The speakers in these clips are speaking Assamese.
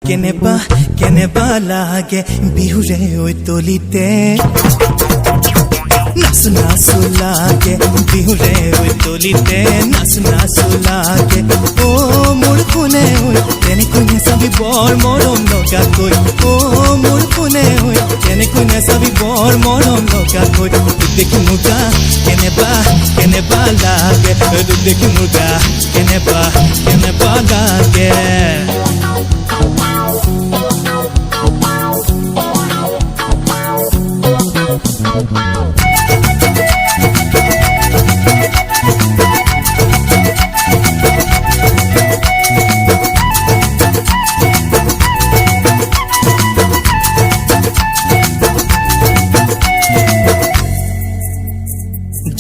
কেনেবা লাগে বিহুৰে ঐ তলিতে নাচু লাগে বিহুৰে ঐ তলিতে নাচু লাগে ও মোৰ কোনে ঐ তেনেকৈ নেচাবি বৰ মৰম লগাকৈ ও মোৰ কোনে ঐ তেনেকৈ নেচাবি বৰ মৰম লগাকৈ দেখি মোৰ গা কেনেবা লাগে দেখি মোৰ গা কেনেবা লাগে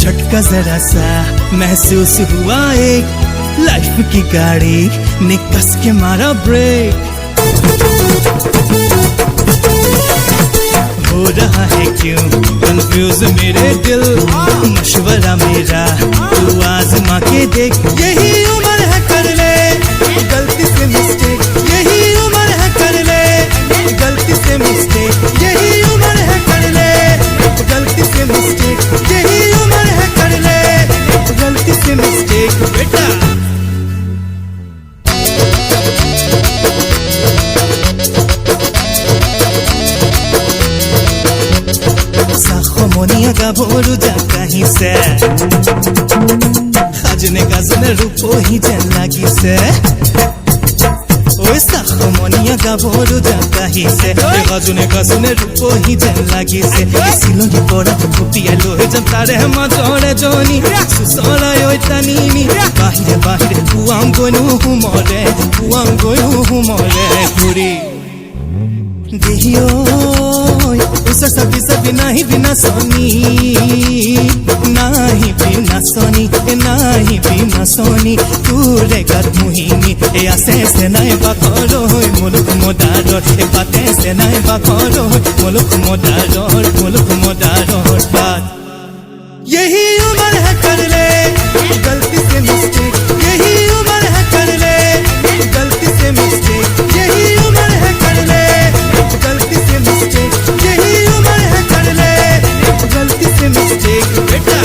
झटका जरा सा महसूस हुआ एक लाइफ की गाड़ी ने कस के मारा ब्रेक हो रहा है क्यों कंफ्यूज मेरे दिल मशवरा मेरा तू आजमा के देख यही उम्र है कर ले गलती से मिस्टेक यही उम्र है कर ले गलती से मिस्टेक यही उम्र है कर ले गलती से मिस्टेक यही उम्र है कर ले गलती से मिस्टेक बेटा মনিয়া গাভৰু জাকাহিছে সাজনে গাজনে ৰূপহি যেন লাগিছে ঐ সাখমনিয়া গাভৰু জাকাহিছে সাজনে গাজনে ৰূপহি যেন লাগিছে চিলনি পৰা ফুটিয়াই লৈ যাম তাৰে মাজৰে জনী চুচৰাই ঐ টানিনি বাহিৰে পুৱাম গৈনো হুমৰে ঘূৰি দেহিও उसे सभी नहीं बिना सोनी तूरे गद मुहिनी ए आसे से नहीं बाखरो मुलुक मोदारोर ए बाते से नहीं बाखरो मुलुक मोदारोर बात यही उम्र है कर ले गलती से मिस्टेक यही उम्र है कर ले गलती से मिस्टेक यही उम्र है कर ले गलती से मिस्टेक यही उम्र है कर ले गलती से मिस्टेक बेटा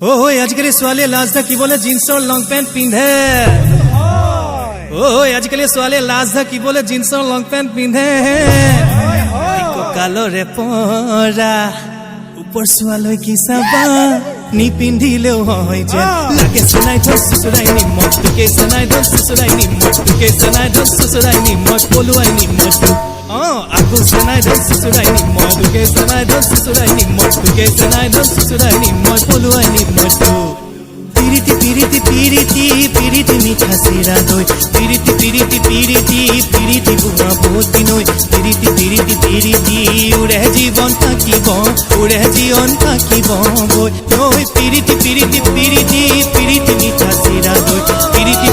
ओ आजकल वाले लाजदा की बोले जींस और लॉन्ग पैंट पिंधे ओ आजकल वाले लाजदा की बोले जींस और लॉन्ग पैंट पिंधे कालो रे पोरा ऊपर सुआलो की सबा नी पिंधिलेও হয় যে লাগে সনাই ধর সুসুরাই নি মত কে সনাই ধর সুসুরাই নি মত কে সনাই ধর সুসুরাই নি মত পলুয়াই নি মত আকু সনাই ধর সুসুরাই নি মত কে সনাই ধর সুসুরাই নি মত কে সনাই ধর সুসুরাই নি মত পলুয়াই নি মত পিরিতি মিঠা সিরা দই পিরিতি বুয়া ভূতি নই পিরিতি উড়ে জীবন থাকিব বই নই পিরিতি মিঠা সিরা দই পিরিতি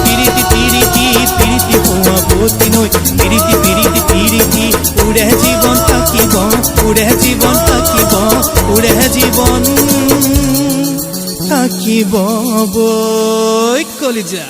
বুয়া ভূতি নই পিরিতি উড়ে জীবন থাকিব বই কলিজা।